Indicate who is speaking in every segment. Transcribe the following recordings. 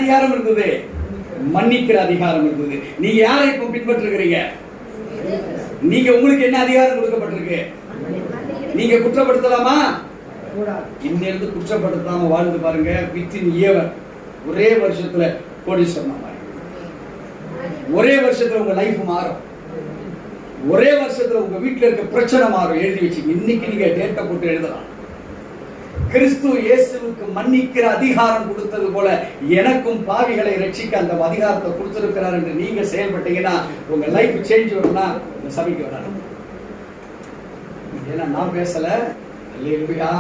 Speaker 1: அதிகாரம் இருந்தது? மன்னிக்கிற அதிகாரம் இருந்தது. நீங்க யாரை இப்ப பின்பற்றுகிறீங்க? நீங்க உங்களுக்கு என்ன அதிகாரம் கொடுக்கப்பட்டிருக்கு? நீங்க குற்றப்படுத்தலாமா? இன்னிலிருந்து குற்றப்படுத்தாம வாழ்ந்து பாருங்க. வித்தின் இயர், ஒரே வருஷத்துல கோடீஸ்வரன் மாறி, ஒரே வருஷத்துல உங்க லைஃப் மாறும். ஒரே வருஷத்துல உங்க வீட்டுல இருக்க பிரச்சனை மாறும். எழுதி வச்சு இன்னைக்கு நீங்க டேட்டா போட்டு எழுதலாம். கிறிஸ்து இயேசுவுக்கு மன்னிக்கிற அதிகாரம் கொடுத்தது போல எனக்கும் பாவிகளை ரட்சிக்க அந்த அதிகாரத்தை கொடுத்திருக்கிறார் என்று நீங்க செயல்பட்டீங்கன்னா உங்க லைஃப் சேஞ்ச் வரும்னா இந்த சபைக்கு வராது. ஏன்னா நான் பேசல. அல்லேலூயா.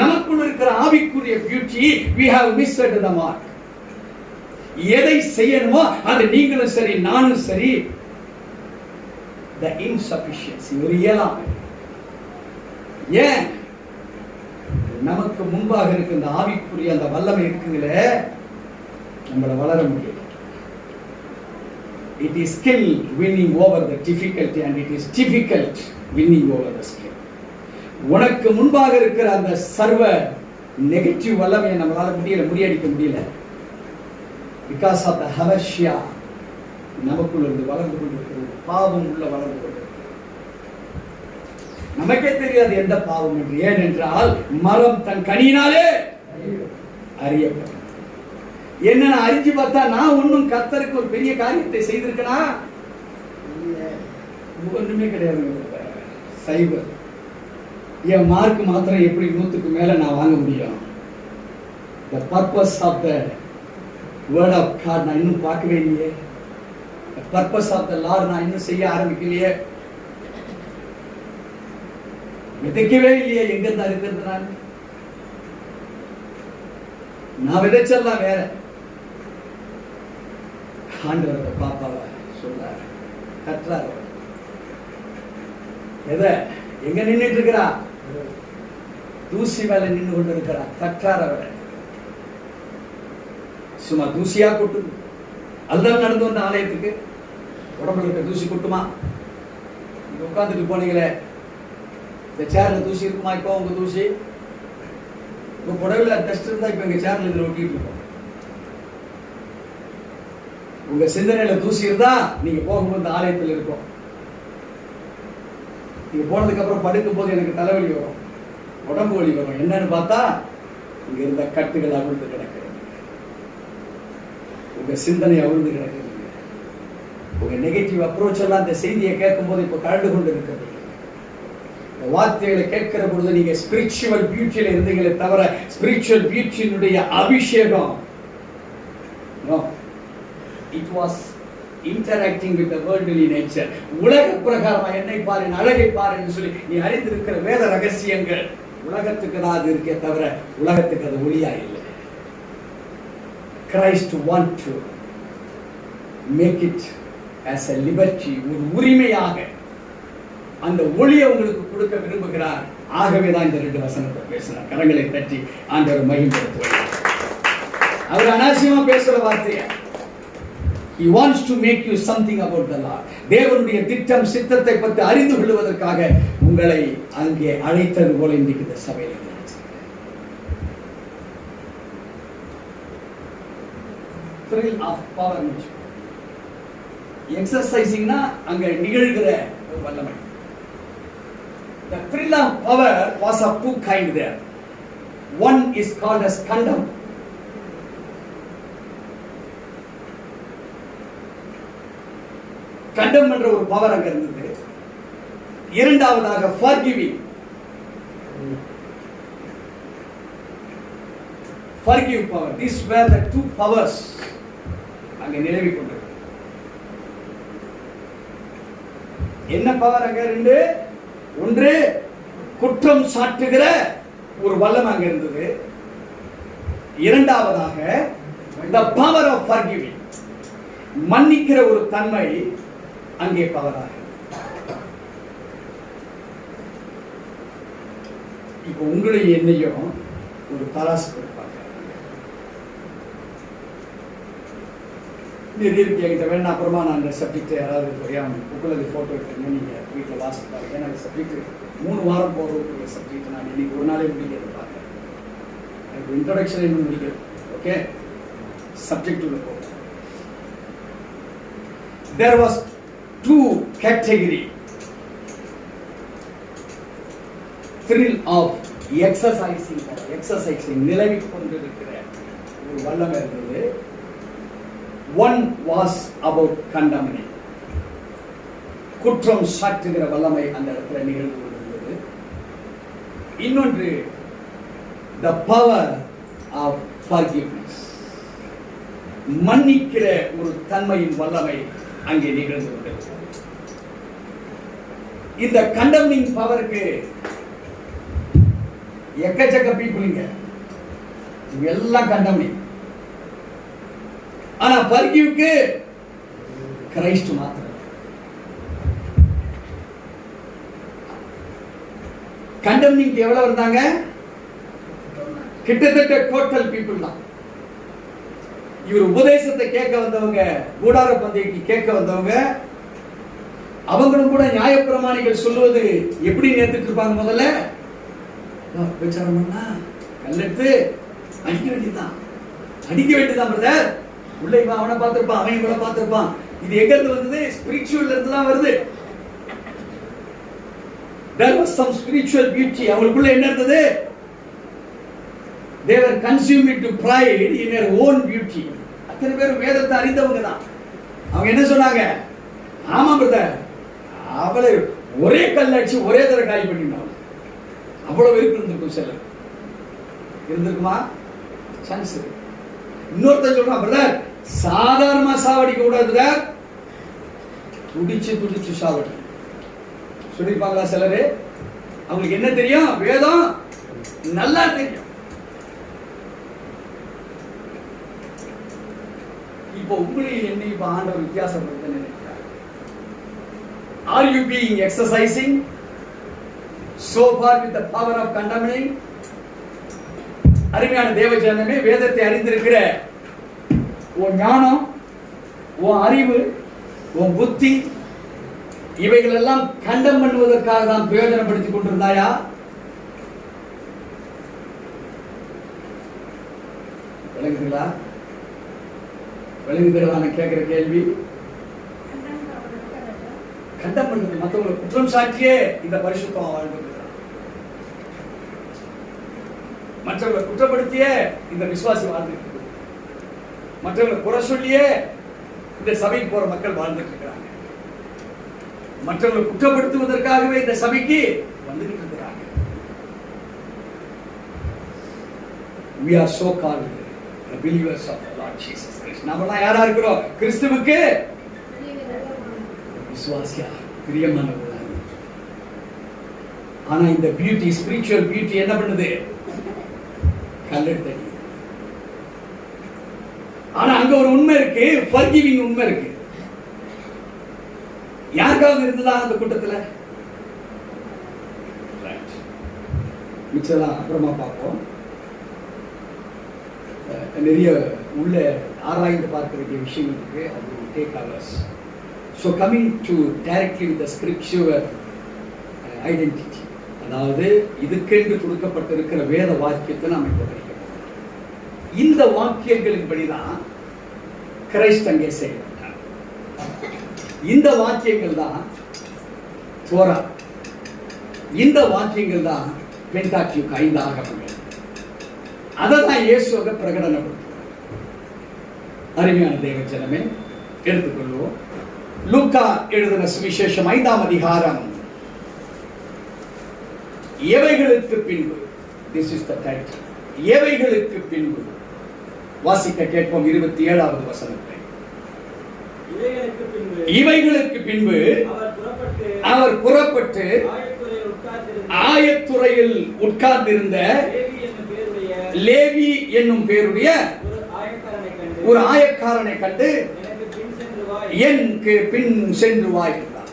Speaker 1: நமக்குள்ள இருக்கிற ஆவிக்குரிய beauty we have missed the mark. எதை செய்யணுமோ அது நீங்களும் சரி நானும் சரி the insufficiency, ஒரு இயலாமை. ஏன்? நமக்கு முன்பாக இருக்க இந்த ஆவிக்குரிய அந்த வல்லமை இருக்குங்களே, நம்மள வளர முடியும். It is skill winning over the difficulty and it is difficult winning over the skill. உனக்கு முன்பாக இருக்கிற அந்த சர்வ நெகட்டிவ் வல்லமையை நம்மளால முறியடிக்க முடியல. Because of the havartia, நமக்குள்ள இருந்து வளர்ந்து கொண்டிருக்கிறது. பாவம் உள்ள வளர்ந்து கொண்டிருக்கிறது. நமக்கே தெரியாது எந்த பாவம் என்று. ஏனென்றால் மரம் தன் கனியினாலே அறியப்படும். என்ன நான் அறிஞ்சு பார்த்தா நான் ஒன்னும் கர்த்தருக்கு ஒரு பெரிய காரியத்தை செய்திருக்கனா? ஒண்ணுமே கிடையாது. சைபர் என் மார்க் மாத்திரம் எப்படி 100க்கு மேல நான் வாங்க முடியும்? The purpose of the word of God நான் இன்னும் பார்க்கவே இல்லையே. The purpose of the Lord நான் இன்னும் செய்ய ஆரம்பிக்கலையே. விதைக்கவே இல்லையே. எங்க இருந்தா இருக்கிறது? நான் விதைச்செல்லாம் வேற. ஆண்டவர் பாப்பாவை சொல்றாரு, கற்றாரு. எதை எங்க நின்றுட்டு இருக்கிறா? தூசி மேல நின்று கொண்டு இருக்கிறா. கற்றார் அவரை. சும்மா தூசியா கொட்டுது. அதுதான் நடந்து வந்த ஆலயத்துக்கு உடம்புல இருக்க தூசி கொட்டுமா? நீங்க உட்காந்துட்டு போனீங்களே, இந்த சேர்ல தூசி இருக்குமா? இப்போ உங்க தூசி உங்க புடவைல டெஸ்ட் இருந்தா இப்ப எங்க சேர்ல இதுல ஒட்டிட்டு இருக்கோம். உங்க சிந்தனையில தூசி இருந்தா நீங்க போகும்போது ஆலயத்தில் இருக்கும். நீங்க போனதுக்கு அப்புறம் படுக்கும் போது எனக்கு தலைவலி வரும், உடம்பு வலி வரும். என்னன்னு பார்த்தா இங்க இருந்த கட்டுகள் அவிழ்ந்து கிடக்கிறது. உங்க சிந்தனை அவிழ்ந்து கிடக்கிறது. உங்க நெகட்டிவ் அப்ரோச் எல்லாம் இந்த செய்தியை கேட்கும் போது இப்ப கலந்து கொண்டு இருக்கிறது. வார்த்தைகளை கேட்கிற பொழுது நீங்க ஸ்பிரிச்சுவல் பியூட்டியில இருந்தீங்களே தவிர ஸ்பிரிச்சுவல் பியூட்டியினுடைய அபிஷேகம் it was interacting with the worldly nature. உலக பிரகாரமா என்னை பாரு, அழகை பாரு என்று சொல்லி நீ அறிந்திருக்கிற வேத ரகசியங்கள் உலகத்துக்கு தான் அது இருக்கே தவிர உலகத்துக்கு அது ஒளியா இல்லை. Christ want to make it as a liberty, ஒரு உரிமையாக அந்த ஒளியை உங்களுக்கு கொடுக்க விரும்புகிறார். ஆகவேதான் இந்த 2 வசனத்தை பேசுறார். கரங்களை தட்டி ஆண்டவர் மகிமைப்படுத்துவார். அவர் அனாவசியமா பேசுற வார்த்தையை. He wants to make you something about the Lord. தேவனுடைய திட்டம் சித்தத்தை பற்றி அறிந்து கொள்வதற்காக உங்களை அங்கே அழைத்தது போல இன்றைக்கு இந்த சபையில் thrill of power exercisingனா அங்க நிகழ்கிற ஒரு வல்லமை. The thrill of power was of two kind there. One is called as kandam. கண்டம் என்ற ஒரு பவர் அங்க இருந்தது. இரண்டாவதாக forgiving. Forgive power. These were the two powers அங்க நிலவி கொண்டது. என்ன பவர் அங்க இருந்து? ஒன்று குற்றம் சாட்டுகிற ஒரு வல்லமை அங்க இருந்தது. இரண்டாவதாக the power of forgiving, மன்னிக்கிற ஒரு தன்மை அங்கே பவராக. இப்போ உங்களையும் என்னையும் ஒரு தராசு கொடுப்பாங்க. என்கிட்ட வேணா அப்புறமா நான் அந்த சப்ஜெக்ட் யாராவது புக்கில் ஃபோட்டோ எடுத்துங்க, நீங்கள் வீட்டில் வாசித்து பாருங்க. ஏன்னா அந்த சப்ஜெக்ட் 3 வாரம் போகக்கூடிய சப்ஜெக்ட். நான் இன்னைக்கு ஒரு நாளே முடிக்கிறது பார்க்குறேன். எனக்கு இன்ட்ரோடக்ஷன் இன்னும் முடிக்கிறது. ஓகே, சப்ஜெக்ட் உள்ள போகும். There was two category. Thrill of exercising நிலவி கொண்டிருக்கிற ஒரு வல்லமை இருந்தது. One was about condemning. குற்றம் சாட்டுகிற வல்லமை அந்த இடத்துல நிகழ்ந்து கொண்டிருந்தது. இன்னொன்று the power of forgiveness. மன்னிக்கிற ஒரு தன்மையின் வல்லமை அங்கே நிகழ்ந்து கொண்டிருக்கிறது. இந்த கண்டம்னிங் பவருக்கு எக்கச்சக்க பீப்புளிங்க எல்லாம் கண்டம்னிங். ஆனா ஃபர்கிவ்க்கு கிரைஸ்ட் மாத்திரம். கண்டம்னிங் எவ்வளவு இருந்தாங்க? கிட்டத்தட்ட டோட்டல் பீப்புள் தான். இவர் உபதேசத்தை கேட்க வந்தவங்க, கூடார பந்தயத்தை கேட்க வந்தவங்க, அவங்களும் கூட நியாயப்பிரமாணிகள் சொல்லுவது எப்படி நேர்த்துட்டு இருப்பாங்க? முதல்ல விசாரம் பண்ணா கல்லெடுத்து அடிக்க வேண்டியதுதான், அடிக்க வேண்டியதுதான் பிரதர். உள்ள இவன் அவனை பார்த்திருப்பான், அவன் இவனை பார்த்திருப்பான். இது எங்க இருந்து வந்தது? ஸ்பிரிச்சுவல் இருந்து தான் வருது. There was some spiritual beauty. அவங்களுக்குள்ள என்ன இருந்தது? They were consumed to pride in their own beauty. அத்தனை பேர் வேதத்தை அறிந்தவங்க தான். அவங்க என்ன சொன்னாங்க? ஆமா பிரதர், அவளை ஒரே கல் அடிச்சு ஒரே தடவை காலி பண்ணினாங்க. அவ்வளவு வெறுப்பு இருந்திருக்கும். சிலர் இருந்திருக்குமா? சான்ஸ் இருக்கு. இன்னொருத்தர் சொல்றான், பிரதர் சாதாரணமா சாவடிக்க கூடாது பிரதர், துடிச்சு துடிச்சு சாவடி சொல்லிருப்பாங்களா சிலரு? அவங்களுக்கு என்ன தெரியும்? வேதம் நல்லா தெரியும். இப்போ உங்களையும் என்ன இப்ப ஆண்டவர் வித்தியாசப்படுத்த நினைக்கிறார். Are you being exercising so far with the power of condemning? அருமையான தேவஜனமே, வேதத்தை அறிந்திருக்கிற உன் ஞானம், உன் அறிவு, உன் புத்தி, இவைகள் எல்லாம் கண்டம் பண்ணுவதற்காக தான் பிரயோஜனப்படுத்திக் கொண்டிருந்தாயா? விளங்குதுங்களா? விளங்குதுங்களா? நான் கேட்கிற கேள்வி. கண்டம் பண்ணுது, மற்றவங்களை குற்றம் சாட்டியே இந்த பரிசுத்தம் வாழ்ந்து, மற்றவங்களை குற்றப்படுத்தியே இந்த விசுவாசி வாழ்ந்துட்டு, மற்றவங்களை குறை சொல்லியே இந்த சபைக்கு போற மக்கள் வாழ்ந்துட்டு இருக்கிறாங்க. மற்றவர்களை குற்றப்படுத்துவதற்காகவே இந்த சபைக்கு வந்துட்டு இருக்கிறாங்க. We are so called the believers of the Lord Jesus Christ. நாமெல்லாம் யாரா இருக்கிறோம்? கிறிஸ்துவுக்கு விசுவாசியா, பிரியமானவர்களா. ஆனா இந்த பியூட்டி, ஸ்பிரிச்சுவல் பியூட்டி என்ன பண்ணுது? கல்லெடுத்து. ஆனா அங்க ஒரு உண்மை இருக்கு, ஃபர்கிவிங் உண்மை இருக்கு. யாருக்காவது இருந்ததா அந்த கூட்டத்துல? மிச்சலாம் அப்புறமா பார்ப்போம். நிறைய உள்ள ஆராய்ந்து பார்க்க வேண்டிய விஷயங்கள் இருக்கு. அது take hours. So coming to directly with the scripture identity, அதாவது இதுக்கென்று கொடுக்கப்பட்டிருக்கிற வேத வாக்கியத்தை நாம் இப்ப படிக்கிறோம். இந்த வாக்கியங்களின்படிதான் கிறிஸ்து அங்கே செயல்பட்டார். இந்த வாக்கியங்கள் தான் தோரா. இந்த வாக்கியங்கள் தான் பென்டாக்கியூக் 5 ஆகமங்கள். அதை தான் இயேசுவாக பிரகடனப்படுத்துவார். அருமையான தேவ ஜனமே, எடுத்துக்கொள்வோம். லூக்கா எழுதின சுவிசேஷம் 5ஆம் அதிகாரம். எவைகளுக்கு பின்பு, திஸ் இஸ் த டைட்டில், எவைகளுக்கு பின்பு. வாசிக்க கேட்போம் 27வது வசனத்தை. இவைகளுக்கு பின்பு அவர் புறப்பட்டு ஆயத்துறையில் உட்கார்ந்திருந்த லேவி என்னும் பேருடைய ஒரு ஆயக்காரனை கண்டு எனக்கு பின் சென்று வா என்றார்.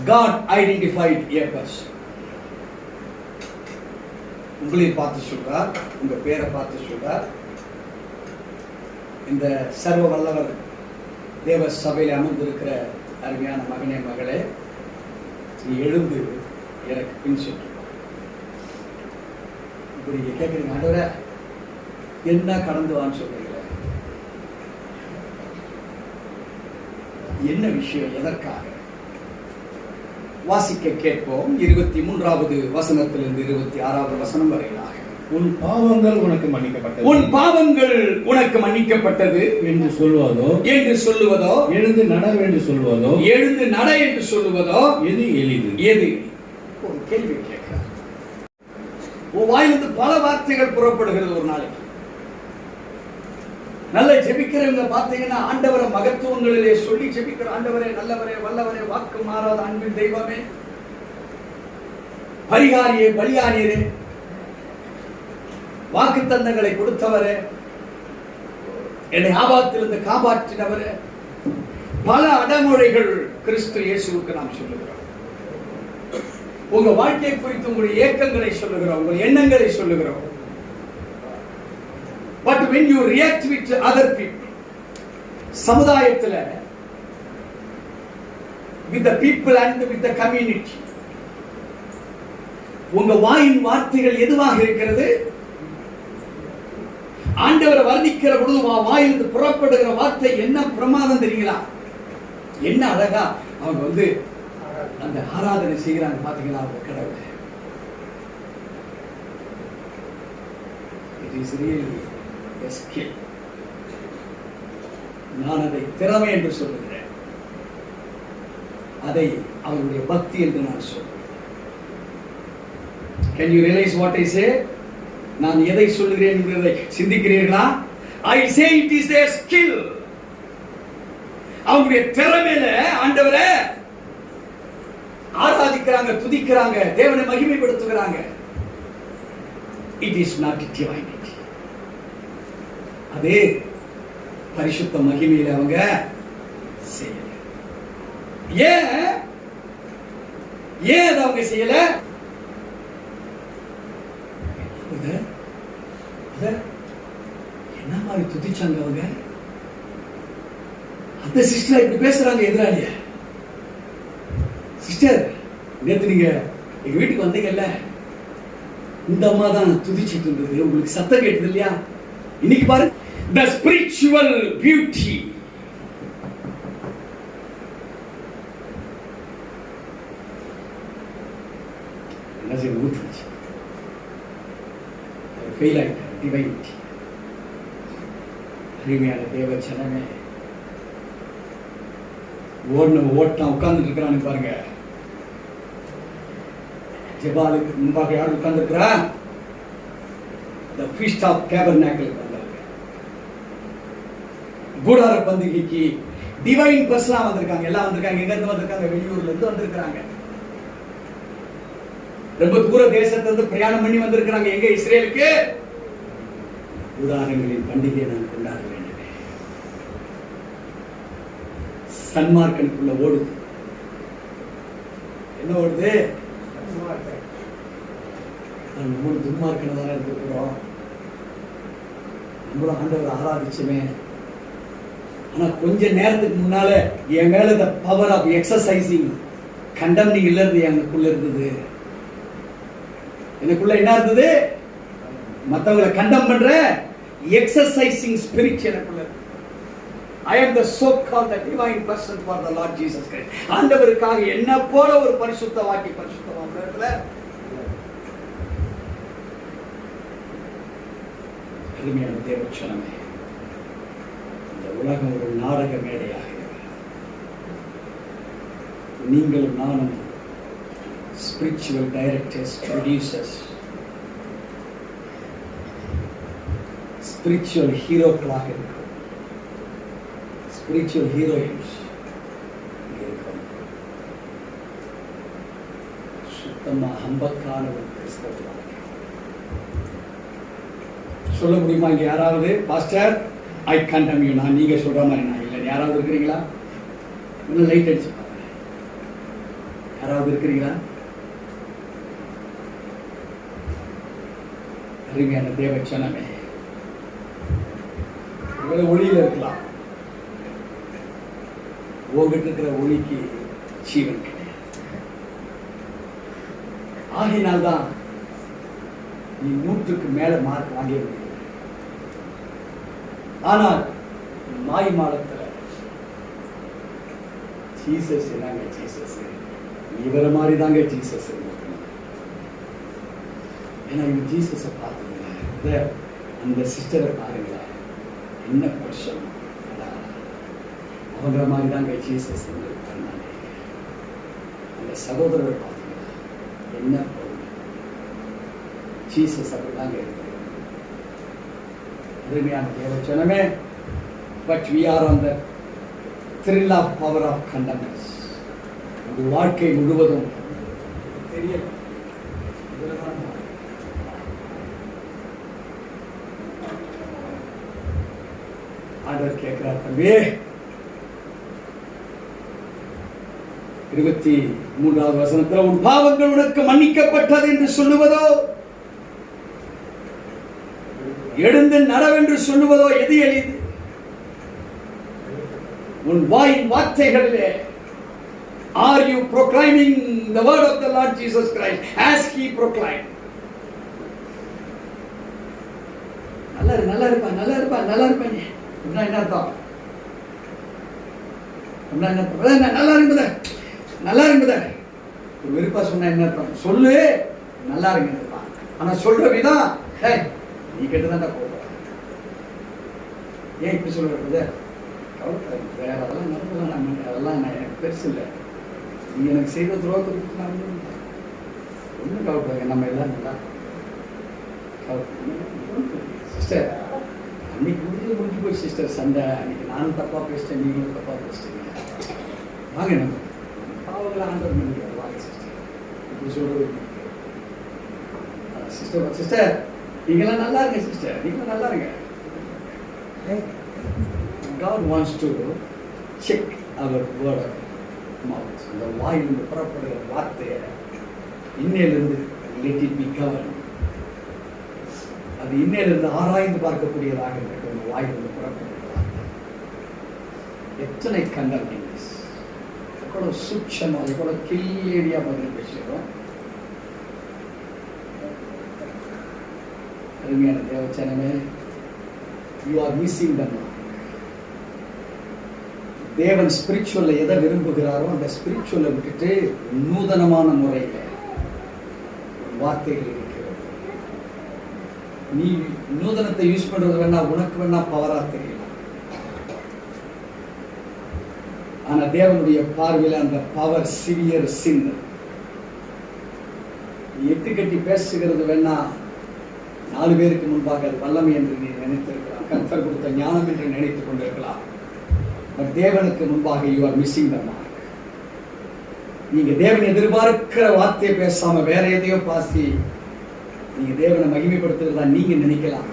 Speaker 1: God identified a person. உங்களை பார்த்து சொல்றார், உங்க பேரை பார்த்து சொல்றார். இந்த சர்வ வல்லவர் தேவ சபையில் அமர்ந்திருக்கிற அருமையான மகனே, மகளே, நீ எழுந்து எனக்கு பின் சென்று. நீங்க கேட்குறீங்க, ஆண்டவரே என்ன கடந்து வான்னு சொல்றீங்களே, என்ன விஷயம், எதற்காக? வாசிக்க கேட்போம். 23வது வசனத்திலிருந்து 26வது வசனம் வரையிலாக.
Speaker 2: உன் பாவங்கள் உனக்கு மன்னிக்கப்பட்டது,
Speaker 1: உன் பாவங்கள் உனக்கு மன்னிக்கப்பட்டது
Speaker 2: என்று சொல்வதோ,
Speaker 1: எழுந்து நட
Speaker 2: என்று சொல்வதோ,
Speaker 1: எழுந்து நட என்று சொல்லுவதோ
Speaker 2: எது எளிது?
Speaker 1: எது? ஒரு கேள்வி கேட்கிறார். உன் வாயிலிருந்து பல வார்த்தைகள் புறப்படுகிறது ஒரு நாளைக்கு. நல்ல ஜெபிக்கிறவங்க பார்த்தீங்கன்னா ஆண்டவரை மகத்துவங்களிலே சொல்லி ஜெபிக்கிற, ஆண்டவரே நல்லவரே வல்லவரே வாக்கு மாறாத அன்பின் தெய்வமே, பரிகாரியே பலியானியரே, வாக்கு தந்தங்களை கொடுத்தவரே, என்னை ஆபத்திலிருந்து காப்பாற்றினவரே, பல அடமொழிகள் கிறிஸ்து இயேசுவுக்கு நாம் சொல்லுகிறோம். உங்க வாழ்க்கை குறித்து உங்களுடைய ஏக்கங்களை சொல்லுகிறோம், உங்கள் எண்ணங்களை சொல்லுகிறோம். But when you react with other people, சமுதாயத்தில் with the people and with the community, உங்க வாயின் வார்த்தைகள் எதுவாக இருக்கிறது? ஆண்டவரை வர்ணிக்கிற பொழுது வாயிலிருந்து புறப்படுகிற வார்த்தை என்ன பிரமாதம் தெரியுங்களா? என்ன அழகா அவங்க அந்த ஆராதனை செய்கிறாங்க பாத்தீங்களா? அவங்க கடவுள். It is really a skill. நான் அதை திறமை என்று சொல்லுகிறேன், அதை அவருடைய பக்தி என்று நான் சொல்றேன். Can you realize what I say? நான் எதை சொல்லுகிறேன் என்பதை சிந்திக்கிறீர்களா? I say it is their skill. அவங்களுடைய திறமையில ஆண்டவரை ஆராதிக்கிறாங்க, துதிக்கிறாங்க, தேவனை மகிமைப்படுத்துகிறாங்க. It is not divinity. அதே பரிசுத்த மகிமையில அவங்க செய்யல. ஏன் அவங்க செய்யல? என்ன மாதிரி துதிச்சாங்க அவங்க? அந்த சிஸ்டர் இப்படி பேசுறாங்க எதிராளிய. சிஸ்டர், நேத்து நீங்க எங்க வீட்டுக்கு வந்தீங்கல்ல, இந்த அம்மா தான் துதிச்சிட்டு இருந்தது, உங்களுக்கு சத்தம் கேட்டது இல்லையா? இன்னைக்கு பாரு, the spiritual beauty. என்ன செய்ய ஊத்துச்சு, ஃபெயில் ஆயிட்ட டிவைனிட்டி. அருமையான தேவ ஜனமே, ஓட்டம் உட்கார்ந்துட்டு இருக்கிறான்னு பாருங்க. ஜெபாலுக்கு முன்பாக யார் உட்கார்ந்துருக்கிறா? The feast of tabernacle வந்தாங்க. கூடார பண்டிகைக்கு டிவைன் பர்சனா வந்திருக்காங்க. எல்லாம் வந்திருக்காங்க. எங்க இருந்து வந்திருக்காங்க? வெளியூர்ல இருந்து வந்திருக்காங்க. ரொம்ப தூர தேசத்துல இருந்து பிரயாணம் பண்ணி வந்திருக்காங்க. எங்க? இஸ்ரேலுக்கு. கூடாரங்களின் பண்டிகையை நான் கொண்டாட வேண்டும். சன்மார்க்கனுக்குள்ள ஓடுது. என்ன ஓடுது? நம்மளும் துன்மார்க்கனை தானே இருக்கிறோம். நம்மளும் ஆண்டவரை ஆராதிச்சுமே. ஆனா கொஞ்ச நேரத்துக்கு முன்னால என் மேல இந்த பவர் ஆஃப் எக்ஸசைசிங் கண்டம்னிங் இல்ல இருந்து எனக்குள்ள இருந்தது. எனக்குள்ள என்ன இருந்தது? மற்றவங்களை கண்டம் பண்ற எக்ஸசைசிங் ஸ்பிரிட் எனக்குள்ள. I am the so-called the divine person for the Lord Jesus Christ. ஆண்டவருக்காக என்ன போல ஒரு பரிசுத்தவாக்கி பரிசுத்தவான்ல அருமையான தேவச்சனமே, இந்த உலகம் ஒரு நாடக மேடையாக இருக்கிறது. நீங்களும் நானும் ஸ்பிரிச்சுவல் டைரக்டர்ஸ், ப்ரொடியூசர்ஸ், ஸ்பிரிச்சுவல் ஹீரோக்களாக இருக்கிறோம். ஸ்பிரிச்சுவல் ஹீரோயின்ஸ் இருக்கும். சுத்தமா ஹம்பக்கான ஒரு கிறிஸ்தவ சொல்ல முடியுமா? இங்க யாராவது பாஸ்டர் ஐ கண்டம் யூ, நான் நீங்க சொல்ற மாதிரி நான் இல்லை, யாராவது இருக்கிறீங்களா? இன்னும் லைட் அடிச்சு பாருங்க. யாராவது இருக்கிறீங்களா? அருமையான தேவச்சனமே, ஒளியில இருக்கலாம். உங்ககிட்ட இருக்கிற ஒளிக்கு ஜீவன் கிடையாது. ஆகினால்தான் நீ 100க்கு மேல மார்க் வாங்கிய முடியும். ஆனால் மாய் மாலத்துல ஜீசஸ் தாங்க ஜீசஸ், இவரை மாதிரி தாங்க ஜீசஸ். ஏன்னா இவங்க ஜீசஸை பார்த்துங்க, அந்த சிஸ்டரை பாருங்களேன், என்ன வருஷம் அவங்கள மாதிரி தாங்க ஜீசஸ் பண்ணாங்க. அந்த சகோதரரை பார்த்தீங்களா, என்ன ஜீசஸ் அப்படிதாங்க இருக்கு. அருமையான தேவச்சனமே, but we are on the thrill of power of condemners. இந்த வாழ்க்கை முழுவதும் தெரியல. ஆண்டவர் கேட்கிறார், தம்பி 23வது வசனத்துல உன் பாவங்கள் உனக்கு மன்னிக்கப்பட்டது என்று சொல்லுவதோ, எழுந்து நடவென்று சொல்லுவதோ எது எளிது? உன் வாயின் வார்த்தைகளிலே are you proclaiming the word of the Lord Jesus Christ as he proclaimed? நல்லா இருப்பா என்ன அர்த்தம்? நல்லா இருப்பத விருப்பா சொன்ன என்ன அர்த்தம்? சொல்லு நல்லா இருங்க. ஆனா சொல்ற விதம், நீ கேட்டுதான் போக. ஏன் இப்படி சொல்றது? வேற அதெல்லாம் நடந்தலாம், நம்ம அதெல்லாம் நான் எனக்கு பெருசு இல்லை. நீ எனக்கு செய்த துரோகத்துக்கு நான் ஒன்றும் கவலைப்படுங்க, நம்ம எல்லாம் நல்லா சிஸ்டர். அன்னைக்கு முடிஞ்சு போய் சிஸ்டர் சண்டை. அன்னைக்கு நானும் தப்பா பேசிட்டேன், நீங்களும் தப்பா பேசிட்டீங்க. வாங்க நம்ம பாவங்களை ஆண்டவர் பண்ணிக்கிறார். வாங்க சிஸ்டர், இப்படி சொல்றது சிஸ்டர், நீங்களாம் நல்லா இருங்க சிஸ்டர், நீங்களும் நல்லா இருங்க. God wants to check our word of mouth. இந்த வாயிலிருந்து புறப்படுகிற வார்த்தையை இன்னையிலிருந்து let it be governed. அது இன்னையிலிருந்து ஆராய்ந்து பார்க்கக்கூடியதாக இருக்கட்டும். இந்த வாயிலிருந்து புறப்படுகிற வார்த்தை எத்தனை கண்டமைஸ், எவ்வளவு சூட்சமா, எவ்வளவு கிளியேடியா பதில் பேசுகிறோம். அருமையான தேவச்சனமே, you are missing the mark. தேவன் ஸ்பிரிச்சுவல்ல எதை விரும்புகிறாரோ அந்த ஸ்பிரிச்சுவலை விட்டுட்டு நூதனமான முறையில வார்த்தைகள் இருக்கிறது. நீ நூதனத்தை யூஸ் பண்றது வேணா, உனக்கு வேணா பவரா தெரியலாம். ஆனா தேவனுடைய பார்வையில அந்த பவர் சிவியர் சின். எட்டு கட்டி பேசுகிறது வேணா 4 பேருக்கு முன்பாக அது வல்லமை என்று நீ நினைத்திருக்கலாம், கர்த்தர் கொடுத்த ஞானம் என்று நினைத்துக் கொண்டிருக்கலாம். தேவனுக்கு முன்பாக you are missing the mark. நீங்க தேவன் எதிர்பார்க்கிற வார்த்தையை பேசாம வேற எதையோ பாசி நீங்க தேவனை மகிமைப்படுத்துறதா நீங்க நினைக்கலாம்.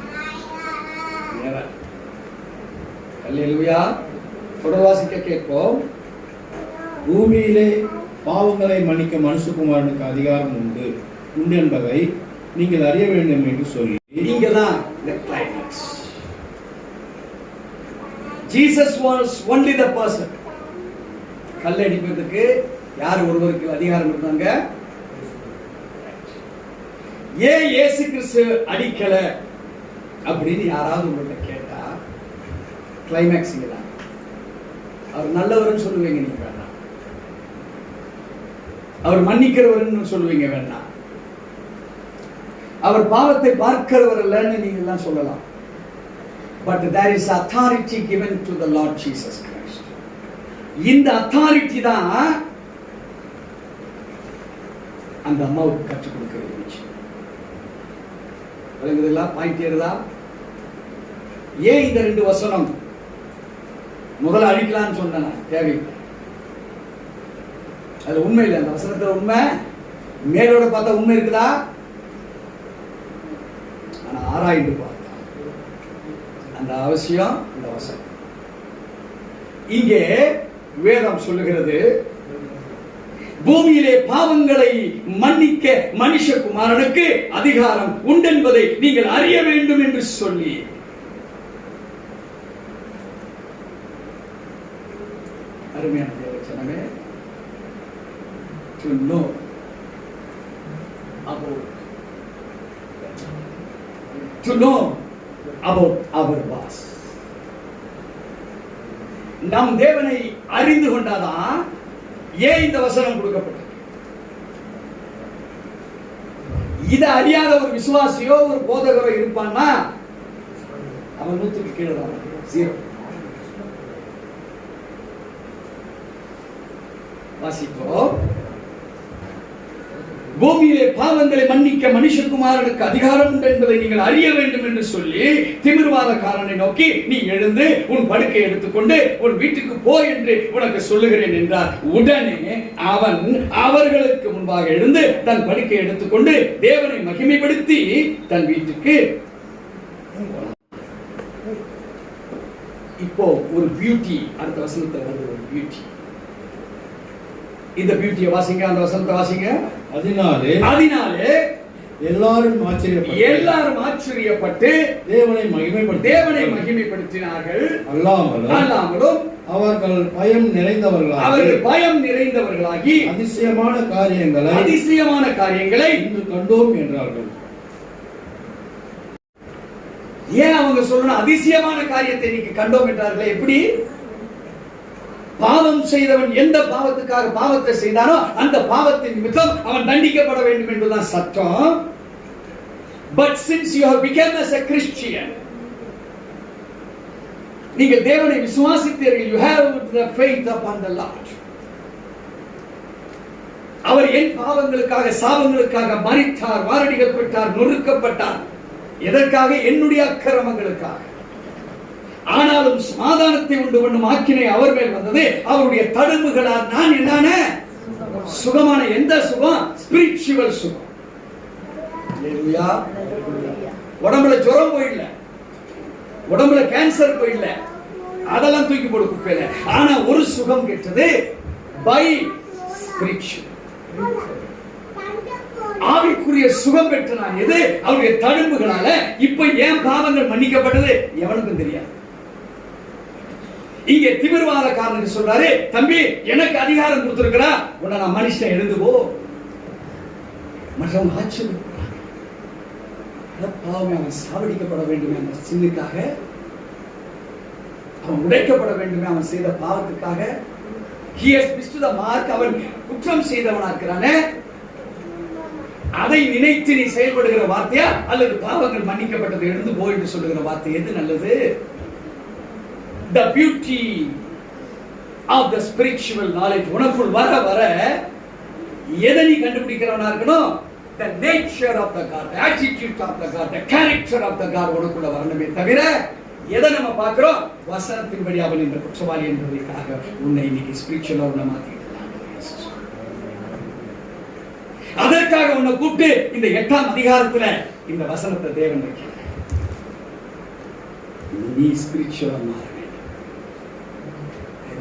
Speaker 1: அல்லேலூயா. தொடர் வாசிக்க கேட்போம்.
Speaker 2: பூமியிலே பாவங்களை மன்னிக்க மனுஷகுமாரனுக்கு அதிகாரம் உண்டு என்பதை நீங்கள் அறிய வேண்டும் என்று சொல்லி,
Speaker 1: நீங்க தான் the climax. Jesus was only the person. கல்லை அடிப்பதற்கு யார் ஒருவருக்கு அதிகாரம் இருந்தாங்க? ஏன் இயேசு கிறிஸ்து அடிக்கல அப்படின்னு யாராவது உங்கள்கிட்ட கேட்டா, கிளைமேக்ஸ் இங்க தான். அவர் நல்லவர்னு சொல்லுவீங்க நீங்க வேண்டாம், அவர் மன்னிக்கிறவர்னு சொல்லுவீங்க வேண்டாம், அவர் பாவத்தை பார்க்கிறவர் இல்லைன்னு நீங்க எல்லாம் சொல்லலாம். But there is authority given to the Lord Jesus Christ. இந்த அத்தாரிட்டி தான் அந்த அம்மாவுக்கு கற்றுக் கொடுக்கிறது. விளங்குதுங்களா? பாயிண்ட் ஏறுதா? ஏன் இந்த 2 வசனம் முதல்ல அழிக்கலாம்னு சொன்னேன்? தேவையில்லை, அது உண்மை இல்லை. அந்த வசனத்துல உண்மை மேலோட பார்த்தா உண்மை இருக்குதா? ஆனா ஆராய்ந்து பார்த்தா அந்த அவசியம் இந்த வசனம். இங்கே வேதம் சொல்லுகிறது, பூமியிலே பாவங்களை மன்னிக்க மனுஷகுமாரனுக்கு அதிகாரம் உண்டென்பதை நீங்கள் அறிய வேண்டும் என்று சொல்லி, அருமையான தேவச்சனமே, to know about to know about our boss. நம் தேவனை அறிந்து கொண்டாதான் ஏன் இந்த வசனம் கொடுக்கப்பட்டது? இதை அறியாத ஒரு விசுவாசியோ ஒரு போதகரோ இருப்பான்னா அவன் 100க்கு கீழே தான், 0. வாசிப்போம். பூமியிலே பாவங்களை மன்னிக்க மனுஷகுமாரனுக்கு அதிகாரம் உண்டு என்பதை நீங்கள் அறிய வேண்டும் என்று சொல்லி திமிர்வாதக்காரனை நோக்கி, நீ எழுந்து உன் படுக்கை எடுத்துக்கொண்டு உன் வீட்டுக்கு போ என்று உனக்கு சொல்லுகிறேன் என்றார். உடனே அவன் அவர்களுக்கு முன்பாக எழுந்து தன் படுக்கை எடுத்துக்கொண்டு தேவனை மகிமைப்படுத்தி தன் வீட்டுக்கு. இப்போ ஒரு பியூட்டி அடுத்த வசனத்துல வந்து ஒரு பியூட்டி. இந்த பியூட்டியை வாசிங்க, அந்த வசனத்தை வாசிங்க.
Speaker 2: அதனாலே எல்லாரும் ஆச்சரியப்பட்டு தேவனை மகிமைப்படுத்தினார்கள். அல்லாமலும் அவர்கள் பயம் நிறைந்தவர்களாகி அதிசயமான காரியங்களை இன்று கண்டோம் என்றார்கள்.
Speaker 1: ஏன் அவங்க சொல்லணும் அதிசயமான காரியத்தை இன்னைக்கு கண்டோம் என்றார்களே? எப்படி? பாவம் செய்தவன் எந்த பாவத்துக்காக பாவத்தை செய்தானோ அந்த பாவத்தின் நிமித்தம் அவன் தண்டிக்கப்பட வேண்டும் என்பதுதான் சட்டம். But since you have become as a Christian, நீங்கள் தேவனை விசுவாசித்தீர்கள், you have the faith upon the Lord. அவர் என் பாவங்களுக்காக சாபங்களுக்காக மரித்தார், வாரடிக்கப்பட்டார், நொறுக்கப்பட்டார். எதற்காக? என்னுடைய அக்கிரமங்களுக்காக. ஆனாலும் சமாதானத்தை உண்டு பண்ணும் ஆக்கினை அவர் மேல் வந்தது. அவருடைய தழும்புகளால் நான் என்னான சுகமான. எந்த சுகம்? ஸ்பிரிச்சுவல் சுகம். அல்லேலூயா. உடம்புல ஜுரம் போயிடல, உடம்புல கேன்சர் போயிடல, அதெல்லாம் தூக்கி போடு குப்பையில. ஆனா ஒரு சுகம் கேட்டது, பை ஸ்பிரிச்சுவல், ஆவிக்குரிய சுகம் பெற்ற நான். எது? அவருடைய தழும்புகளால. இப்ப ஏன் பாவங்கள் மன்னிக்கப்பட்டது எவனுக்கும் தெரியாது. இங்கே திமிர்வாதக்காரனுக்கு சொல்றாரு, தம்பி எனக்கு அதிகாரம் கொடுத்திருக்கிறா, உன்னை நான் மனுஷன் எழுந்து போ. மற்றவங்க ஆச்சரியப்படுறாங்க, பாவமே அவன் சாவடிக்கப்பட வேண்டுமே அந்த சின்னுக்காக, அவன் உடைக்கப்பட வேண்டுமே அவன் செய்த பாவத்துக்காக. He has missed the mark. அவன் குற்றம் செய்தவனாக்கிறானே. அதை நினைத்து நீ செயல்படுகிற வார்த்தையா அல்லது பாவங்கள் மன்னிக்கப்பட்டது எழுந்து போ என்று சொல்லுகிற வார்த்தை எது நல்லது? The beauty of the spiritual knowledge உனக்குள் வர வர எதை நீ கண்டுபிடிக்கிறவனா இருக்கணும்? The nature of the God, the attitude of the God, the character of the God உனக்குள்ள வரணுமே தவிர எதை நம்ம பார்க்கிறோம்? வசனத்தின்படி அவன் இந்த குற்றவாளி என்பதற்காக உன்னை இன்னைக்கு ஸ்பிரிச்சுவலா உன்னை மாத்திட்டான். அதற்காக உன்னை கூப்பிட்டு இந்த 8ஆம் அதிகாரத்துல இந்த வசனத்தை தேவன் வைக்கிறார். நீ ஸ்பிரிச்சுவலா மாற வேண்டும்.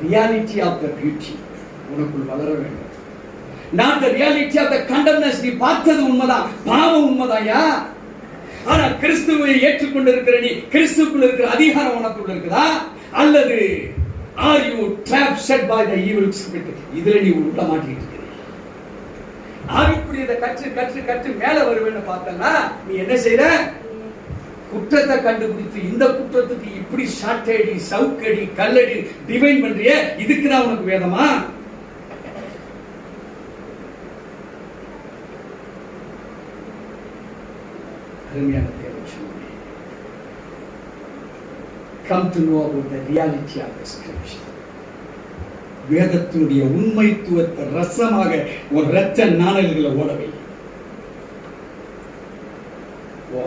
Speaker 1: ரியாலிட்டி ஆஃப் த பியூட்டி உனக்குள் வளர வேண்டும். not the reality of the condemnation. நீ பார்த்தது உண்மைதான், பாவம் உண்மைதாயா. ஆனா கிறிஸ்துவை ஏற்றுக்கொண்டிருக்கிற நீ, கிறிஸ்துவுக்குள்ள இருக்கிற அதிகாரம் உனக்குள்ள இருக்குதா? அல்லது are you trapped set by the evil spirit? இதுல நீ உள்ள மாட்டிட்டு இருக்க. ஆவிக்குரியதை கற்று கற்று கற்று மேல வருவேன்னு பார்த்தனா நீ என்ன செய்யற? குற்றத்தை கண்டுபிடித்து இந்த குற்றத்துக்கு இப்படி ஷார்ட்டடி, சவுக்கடி, கல்லடி டிவைன் பண்றிய, இதுக்கு தான் உனக்கு வேதமா? அருமையான தேவச்சனமே, come to know about the reality of the scripture. வேதத்தினுடைய உண்மைத்துவத்தை ரசமாக ஒரு இரத்த நாணல்களை ஓடவை.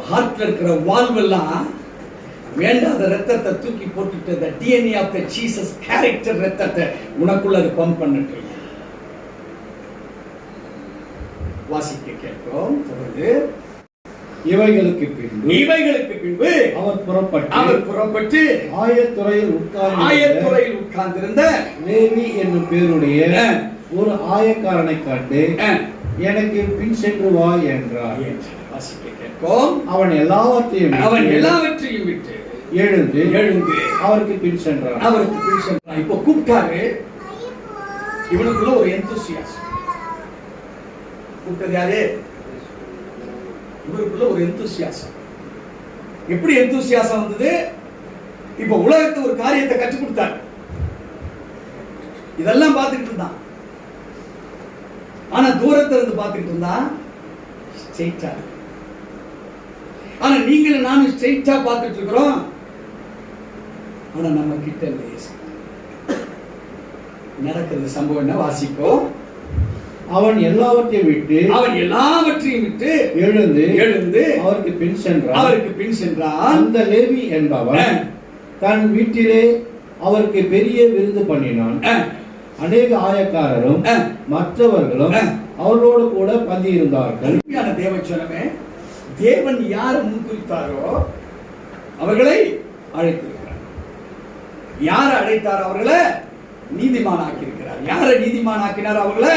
Speaker 1: ஹார்ட்ல இருக்கிற வால்வெல்லாம் வேண்டாத ரத்தத்தை தூக்கி போட்டுட்டு the DNA of the Jesus character ரத்தத்தை உனக்குள்ள அது பம்ப் பண்ணிட்டு வாசிக்க கேட்கிறோம். தொடர்ந்து இவைகளுக்கு பின்பு அவர் புறப்பட்டு ஆயத்துறையில் உட்கார்ந்திருந்த லேவி என்னும் பேருடைய ஒரு ஆயக்காரனை கண்டு எனக்கு பின் சென்று வா என்றார். வாசிக்க கேட்கும். அவன் எல்லாவற்றையும் விட்டு எழுந்து அவருக்கு பின் சென்றான். இப்போ கூப்பிட்டாரு. இவனுக்குள்ள ஒரு எந்தூசியாசம். கூப்பிட்டது யாரு? இவருக்குள்ள ஒரு எந்தூசியாசம். எப்படி எந்தூசியாசம் வந்தது? இப்ப உலகத்துக்கு ஒரு காரியத்தை கற்றுக் கொடுத்தார். இதெல்லாம் பார்த்துக்கிட்டு இருந்தான். ஆனா தூரத்துல இருந்து பார்த்துக்கிட்டு இருந்தான் ஸ்ட்ரெயிட்டா. ஆனா நீங்களும் நானும் ஸ்ட்ரெயிட்டா பார்த்துட்டு இருக்கிறோம். ஆனா நம்ம கிட்ட நடக்கிறது சம்பவம் என்ன? வாசிப்போம்.
Speaker 2: அவன் எல்லாவற்றையும் விட்டு எழுந்து அவருக்கு பின் சென்றான். அந்த லேவி என்பவன் தன் வீட்டிலே அவருக்கு பெரிய விருந்து பண்ணினான். அநேக ஆயக்காரரும் மற்றவர்களும் அவர்களோடு கூட பந்தி இருந்தார்கள்.
Speaker 1: தேவச்சனமே, தேவன் யாரை முன்குறித்தாரோ அவர்களை அழைத்திருக்கிறார். யாரை அழைத்தார்? அவர்களை நீதிமானாக்கி இருக்கிறார். யாரை நீதிமானாக்கினார்? அவர்களை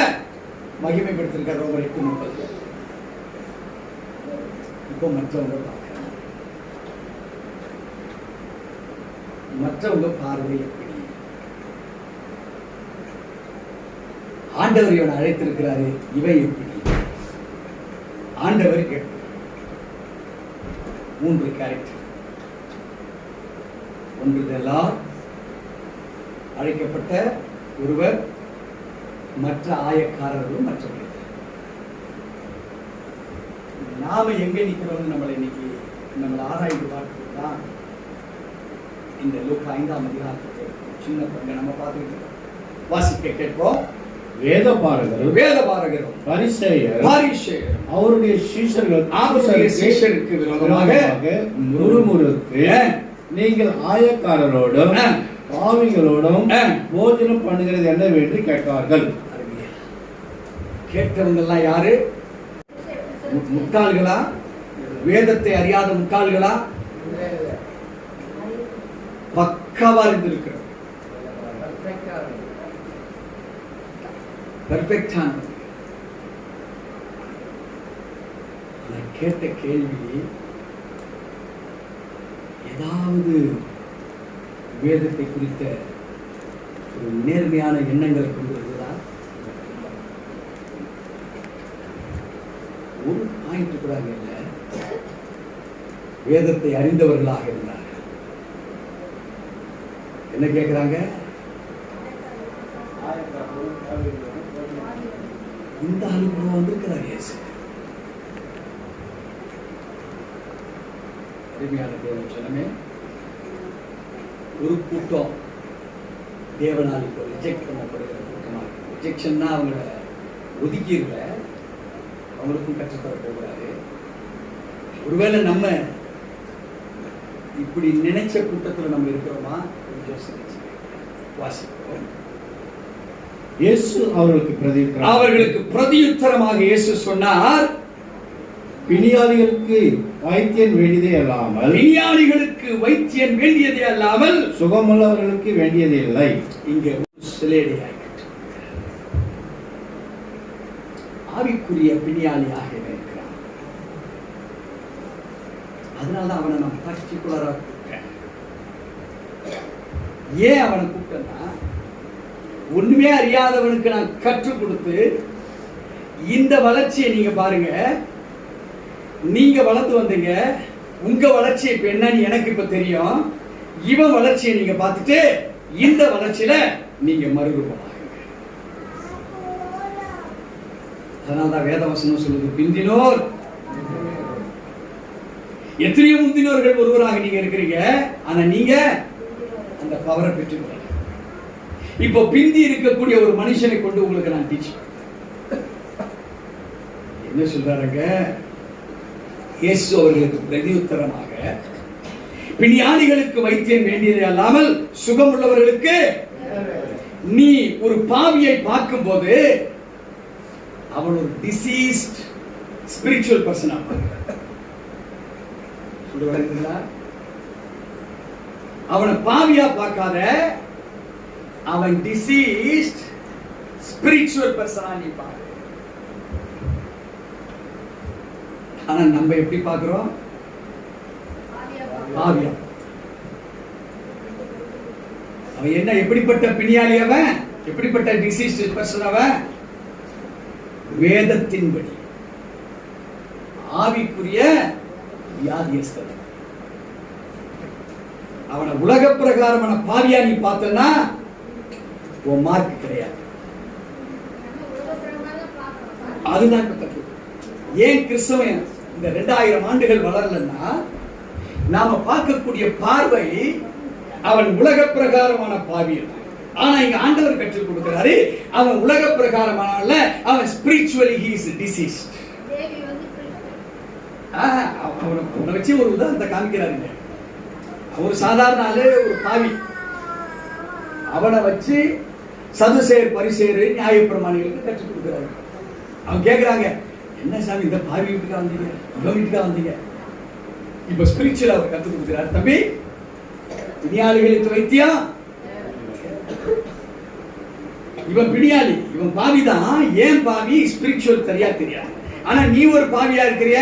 Speaker 1: மகிமைப்படுத்திருக்கார். ரோமர் 8:30. இப்போ மற்றவங்க பார்க்கிறார். மற்றவங்க பார்வை எப்படி? ஆண்டவர் இவனை அழைத்திருக்கிறாரு, இவன் எப்படி? ஆண்டவர் எப்படி? 3 கேரக்டர். ஒன்று இதெல்லாம் அழைக்கப்பட்ட ஒருவர், மற்ற ஆயக்காரர்களும் மற்றவர்கள். நாம எங்க நிக்கிறோம்? நம்மளை இன்னைக்கு நம்மளை ஆராய்ந்து பார்த்துதான் இந்த லூக்கா 5ஆம் அதிகாரத்தை சின்ன பங்கு நம்ம பார்த்துக்கிட்டு வாசிக்க கேட்போம். வேதபாரகரும் பரிசேயர் அவருடைய சீஷருக்கு விரோதமாக முறுமுறுத்து, நீங்கள் ஆயக்காரரோடும் பாவிகளோடும் போஜனம் பண்ணுகிறது என்னவென்று கேட்டார்கள். கேட்டவங்க எல்லாம் யாரு? முட்டாள்களா? வேதத்தை அறியாத முட்டாள்களா? பக்காவா இருந்திருக்கிற பெர்ஃபெக்டான கேட்ட கேள்வி ஏதாவது வேதத்தை குறித்த ஒரு நேர்மையான எண்ணங்களை கொண்டிருந்ததா? ஒரு பாயிண்ட் கூட இல்ல. வேதத்தை அறிந்தவர்களாக இருந்தார்கள். என்ன கேட்கிறாங்க? இந்த அனுபவம் வந்திருக்கிறார் இயேசு. அருமையான தேவச்சனமே, ஒரு கூட்டம் தேவனால் இப்போ ரிஜெக்ட் பண்ணப்படுகிற கூட்டமா இருக்கு. ரிஜெக்ஷன்னா அவங்கள ஒதுக்கிடுற, அவங்களுக்கும் கற்றுத்தர போகிறாரு. ஒருவேளை நம்ம இப்படி நினைச்ச கூட்டத்தில் நம்ம இருக்கிறோமா? வாசிப்போம்.
Speaker 2: இயேசு அவர்களுக்கு
Speaker 1: பிரதியுத்தரமாக இயேசு சொன்னார்,
Speaker 2: பிணியாளிகளுக்கு வைத்தியன் வேண்டியதே அல்லாமல் சுகமுள்ளவர்களுக்கு வேண்டியதே இல்லை.
Speaker 1: இங்கே ஆவிக்குரிய பிணியாளியாக இருக்கிறான். அதனால அவனை நான் பர்டிகுலரா கூப்பிட்டேன். ஏன் அவனை கூப்பிட்டேன்னா, ஒண்ணுமே அறியாதவனுக்கு நான் கற்றுக் கொடுத்து, இந்த வளர்ச்சியை நீங்க பாருங்க, நீங்க வளர்ந்து வந்தீங்க, உங்க வளர்ச்சி இப்ப என்னன்னு எனக்கு இப்ப தெரியும். இவன் வளர்ச்சியை நீங்க பார்த்துட்டு இந்த வளர்ச்சியில நீங்க மறுரூபமாகுங்க. அதனால்தான் வேதவசனம் சொல்லுது, பிந்தினோர். எத்தனையோ முந்தினோர்கள் ஒருவராக நீங்க இருக்கிறீங்க. ஆனா நீங்க அந்த பவரை பெற்றுக்கொள்ள. இப்போ பிந்தி இருக்கக்கூடிய ஒரு மனுஷனை கொண்டு உங்களுக்கு நான் டீச் என்ன சொல்றாருங்க? இயேசு அவர்களுக்கு பிரதியுத்தரமாக, பிணியாளிகளுக்கு வைத்தியம் வேண்டியது அல்லாமல் சுகம் உள்ளவர்களுக்கு. நீ ஒரு பாவியை பார்க்கும் போது அவன் ஒரு டிசீஸ்ட் ஸ்பிரிச்சுவல் பர்சனா சொல்லுவாங்களா? அவனை பாவியா பார்க்காத, அவன் டிசீஸ்ட் ஸ்பிரிச்சுவல் பர்சனா நீ பாரு. ஆனா நம்ம எப்படி பார்க்கிறோம்? பாவியா. அவன் என்ன, எப்படிப்பட்ட பிணியாளி அவன்? எப்படிப்பட்ட டிசீஸ்ட் பர்சன் அவன்? வேதத்தின்படி ஆவிக்குரிய வியாதியஸ்தன். அவனை உலக பிரகாரமான பாவியா நீ பார்த்தனா உன் மார்க் கிடையாது. அதுதான் தப்பு. ஏன் கிறிஸ்தவன் இந்த 2000 ஆண்டுகள் வளரலன்னா, நாம பார்க்கக்கூடிய பார்வை அவன் உலக பிரகாரமான பாவியல். ஆனா இங்க ஆண்டவர் கற்றுக் கொடுக்கிறாரு, அவன் உலக பிரகாரமான அவன் ஸ்பிரிச்சுவலி he is diseased. அவனை வச்சு ஒரு உதாரணத்தை காமிக்கிறாருங்க. ஒரு சாதாரண ஆளு, ஒரு பாவி, அவனை வச்சு சதுசேயர் பரிசேயர் நியாயப்பிரமாணிகளுக்கு கற்றுக் கொடுக்கிறாரு. அவன் கேட்கிறாங்க, என்ன சாமி இந்த பாவி வீட்டுக்கா வந்தீங்க, இவன் வீட்டுக்கா வந்தீங்க? இப்ப ஸ்பிரிச்சுவல் அவர் கற்றுக் கொடுக்கிறார். தம்பி, பிணியாளிகளுக்கு வைத்தியம், இவன் பிணியாளி, இவன் பாவி தான். ஏன் பாவி? ஸ்பிரிச்சுவல் சரியா தெரியாது. ஆனா நீ ஒரு பாவியா இருக்கிறிய,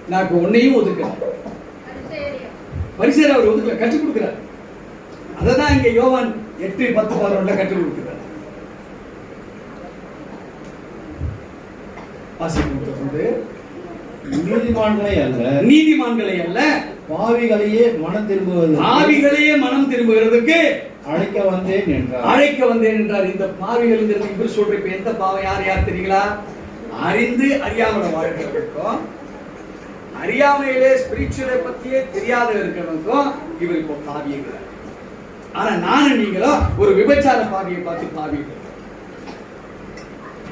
Speaker 1: நான் இப்ப உன்னையும் ஒதுக்கிறேன். பரிசேயர் அவர் ஒதுக்கல, கற்றுக் கொடுக்கிறார். அததான் இங்க யோவான் 8:10-11 கற்றுக் கொடுக்கிறார். நீதிமான்களை அல்ல
Speaker 2: பாவிகளையே மனம்
Speaker 1: திரும்புகிறதுக்கு
Speaker 2: அழைக்க வந்தேன்
Speaker 1: என்றார். இந்த பாவிகள் இவர் சொல்ற இப்ப எந்த பாவம் யார் தெரியுங்களா? அறிந்து அறியாமல வாழ்கிறவர்களுக்கும், அறியாமையிலே ஸ்பிரிச்சுவலை பத்தியே தெரியாத இருக்கிறவங்களுக்கும் இவர் இப்போ பாவியங்கள். ஆனா நானும் நீங்களும் ஒரு விபச்சார பாவியை பார்த்து பாவிகள்,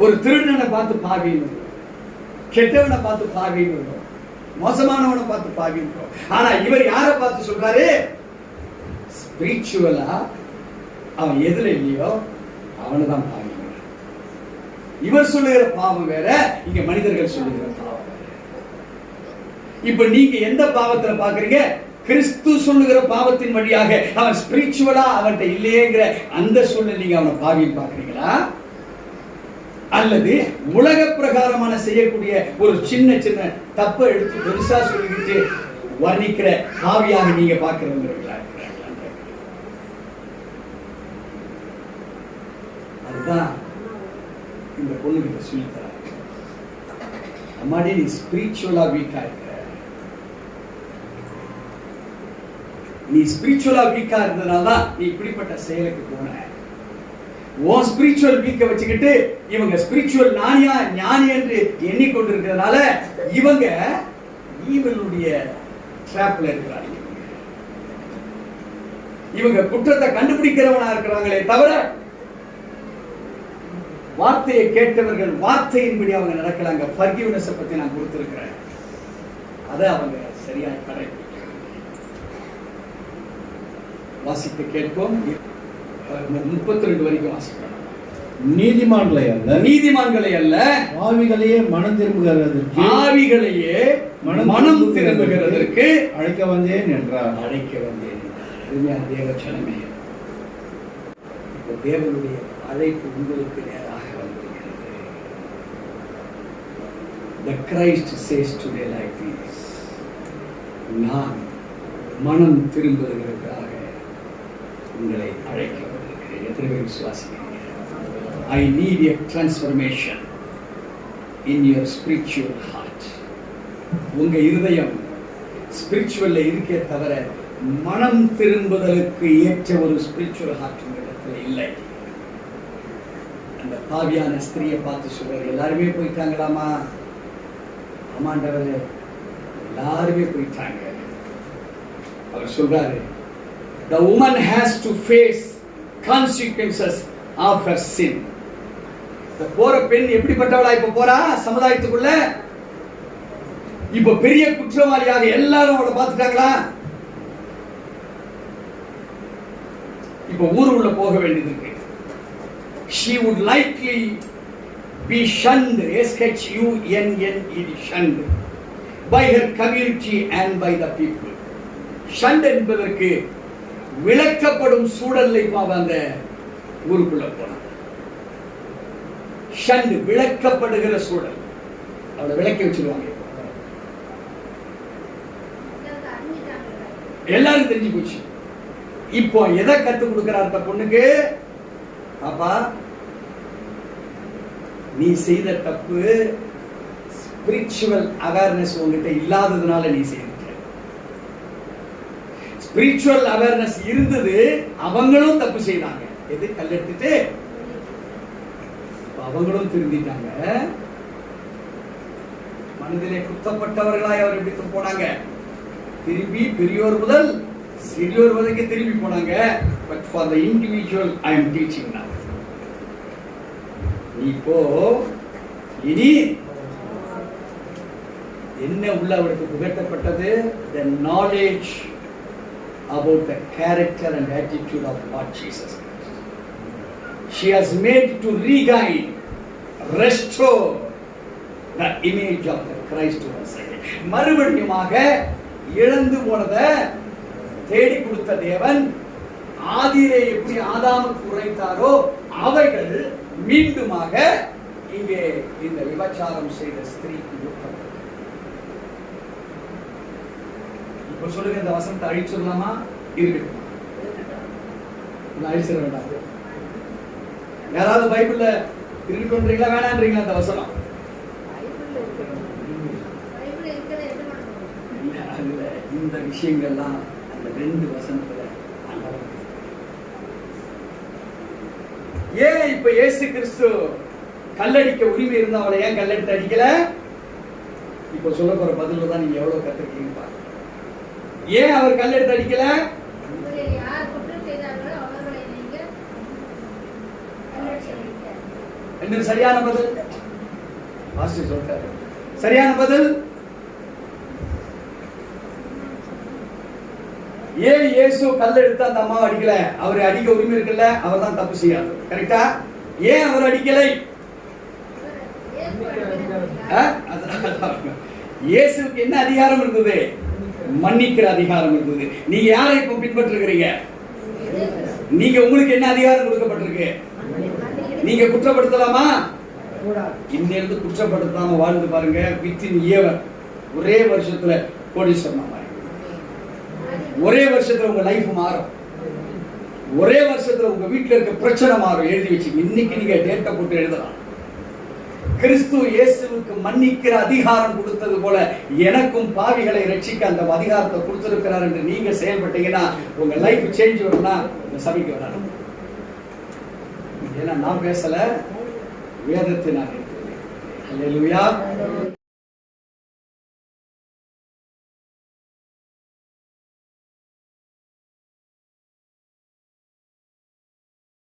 Speaker 1: ஒரு திருடனை பார்த்து பாவிகள், கெட்டவனை பார்த்து பாவிகள், மோசமானவனை பார்த்து பாவிகள். ஆனா இவர் யாரை பார்த்து சொல்றாரு? ஸ்பிரிச்சுவலா அவன் எதுல இல்லையோ அவனை தான் பாவி. இவர் சொல்லுகிற பாவம் வேற, இங்க மனிதர்கள் சொல்லுகிற பாவம் வேற. இப்ப நீங்க எந்த பாவத்துல பாக்குறீங்க? கிறிஸ்து சொல்லுகிற பாவத்தின் வழியாக அவன் ஸ்பிரிச்சுவலா அவன்கிட்ட இல்லையேங்கிற அந்த சூழ்நிலை நீங்க அவனை பாவின்னு பாக்குறீங்களா? அல்லது உலக பிரகாரமான செய்யக்கூடிய ஒரு சின்ன சின்ன தப்பை எடுத்து பெருசா சொல்லிக்கிட்டு வர்ணிக்கிற பாவியாக நீங்க பாக்குறவங்களா? அதுதான் இந்த பொண்ணுகிட்ட சொல்லித்தராங்க. அம்மாடி, நீ ஸ்பிரிச்சுவலா வீக்கா இருக்க. நீ ஸ்பிரிச்சுவலா வீக்கா இருந்ததுனாலதான் நீ இப்படிப்பட்ட செயலுக்கு போன. உன் ஸ்பிரிச்சுவல் வீக்க வச்சுக்கிட்டு இவங்க ஸ்பிரிச்சுவல் ஞானி என்று எண்ணிக்கொண்டிருக்கிறதுனால இவங்க ஈவலுடைய ட்ராப்ல இருக்கிறாங்க. இவங்க குற்றத்தை கண்டுபிடிக்கிறவனா இருக்கிறாங்களே தவிர வார்த்தையை கேட்டவர்கள் வார்த்தையின்படி அவங்க நடக்கலாங்க. ஃபர்கிவ்னஸ் பத்தி நான் கொடுத்திருக்கிறேன், அதை அவங்க சரியா கடைபிடிக்கிறாங்க. வாசித்து கேட்போம். 32 வரைக்கும் வாசிக்கிறோம். நீதிமான்களை அல்ல
Speaker 2: பாவிகளையே மனம் திரும்புகிறதற்கு அழைக்க வந்தேன் என்றார்.
Speaker 1: தேவச்சனமே, தேவனுடைய அழைப்பு உங்களுக்கு நேராக வந்திருக்கிறது. The Christ says today like this, நான் மனம் திரும்புவதற்காக உங்களை அழைக்க வந்திருக்கிறேன். எத்தனை பேர் விசுவாசிக்கிறீங்க? I need a transformation in your spiritual heart. உங்க இருதயம் ஸ்பிரிச்சுவல்ல இருக்கே தவிர மனம் திரும்புதலுக்கு ஏற்ற ஒரு ஸ்பிரிச்சுவல் ஹார்ட் உங்களிடத்தில் இல்லை. அந்த பாவியான ஸ்திரியை பார்த்து சொல்றாரு, எல்லாருமே போயிட்டாங்களாமா? ஆமாண்டவரே, எல்லாருமே போயிட்டாங்க. அவர் சொல்றாரு, the woman has to face consequences of her sin. இந்த போற பெண் எப்படிப்பட்டவளா இப்ப போறா சமுதாயத்துக்குள்ள? இப்ப பெரிய குற்றவாளியாக எல்லாரும் அவளை பார்த்துட்டாங்களா? இப்ப ஊருக்குள்ள போக வேண்டியது இருக்கு. She would likely be shunned, S-H-U-N-N-E-D, shunned by her community and by the people. shunned என்பதற்கு விளக்கப்படும் சூழல்ல இப்ப அந்த ஊருக்குள்ள போனாங்க. shunned விளக்கப்படுகிற சூழல், அவளை விளக்கி வச்சிருவாங்க. எல்லாரும் தெரிஞ்சு போச்சு. இப்போ எதை கத்து கொடுக்கிறார் அந்த பொண்ணுக்கு? பாப்பா, நீ செய்த தப்பு ஸ்பிரிச்சுவல் அவேர்னஸ் உங்ககிட்ட இல்லாததுனால நீ செய்த. ஸ்பிரிச்சுவல் அவேர்னஸ் இருந்தது, அவங்களும் தப்பு செய்தாங்க. எது கல்லெடுத்துட்டு அவங்களும் திருந்திட்டாங்க. மனதிலே குத்தப்பட்டவர்களாய் அவர் எப்படி போனாங்க? திரும்பி பெரியோர் முதல் சிறியோர் வரைக்கும் திரும்பி போனாங்க. But for the individual I am teaching now. இப்போ இனி என்ன உள்ள அவருக்கு புகட்டப்பட்டது? the knowledge about the character and attitude of Lord Jesus Christ. She has made to regain, restore the image of the Christ to us. மறுபடியுமாக இழந்து போனதை தேடி கொடுத்த தேவன் ஆதியிலே எப்படி ஆதாமுக்கு உரைத்தாரோ அவைகள் மீண்டுமாக இங்கே இந்த விபச்சாரம் செய்த ஸ்திரீக்கு. இப்ப சொல்லுங்க, இந்த வசனத்தை அழிச்சிடலாமா? இருக்கட்டும், அழிச்சிட வேண்டாம். யாராவது பைபிள்ல இருக்கட்டும்ன்றீங்களா வேணான்றீங்களா? அந்த வசனம் அதுல இந்த விஷயங்கள்லாம் அந்த 2 வசனத்துல ஏன் இப்ப இயேசு கிறிஸ்து கல்லடிக்க உரிமை இருந்த அவளை ஏன் கல்லெடுத்து அடிக்கல? இப்ப சொல்ல போற பதில தான் நீங்க எவ்வளவு கத்துக்கிறீங்க பாருங்க. ஏன் அவர் கல்லெடுத்து அடிக்கல? என்ன சரியான பதில்? பாஸ்டர் சொல்றாரு சரியான பதில். ஏன் இயேசு கல்லெடுத்து அந்த அம்மாவை அடிக்கல? அவரை அடிக்க உரிமை இருக்குல்ல, அவர் தான் தப்பு செய்யாது. கரெக்டா? ஏன் அவர் அடிக்கலை? இயேசுவுக்கு என்ன அதிகாரம் இருந்தது? மன்னிக்கிற அதிகாரம் இருந்தது. நீங்க யாரை இப்ப பின்பற்றுகிறீங்க? நீங்க உங்களுக்கு என்ன அதிகாரம் கொடுக்கப்பட்டிருக்கு? நீங்க குற்றப்படுத்தலாமா? இந்த இருந்து குற்றப்படுத்தாம வாழ்ந்து பாருங்க. வித்தின் இயர் ஒரே வருஷத்துல கோடீஸ்வரன் மாதிரி, ஒரே வருஷத்துல உங்க லைஃப் மாறும். ஒரே வருஷத்துல உங்க வீட்டுல இருக்க பிரச்சனை மாறும். எழுதி வச்சு இன்னைக்கு நீங்க டேட்டா போட்டு எழுதலாம். கிறிஸ்து இயேசுவுக்கு மன்னிக்கிற அதிகாரம் கொடுத்தது போல எனக்கும் பாவிகளை ரட்சிக்க அந்த அதிகாரத்தை கொடுத்திருக்கிறார் என்று நீங்க செயல்பட்டீங்கன்னா உங்க லைஃப் சேஞ்ச் வரும்னா இந்த சபைக்கு வரணும். ஏன்னா நான் பேசல, வேதத்தை நான் எடுத்துக்கிறேன். அல்லேலூயா.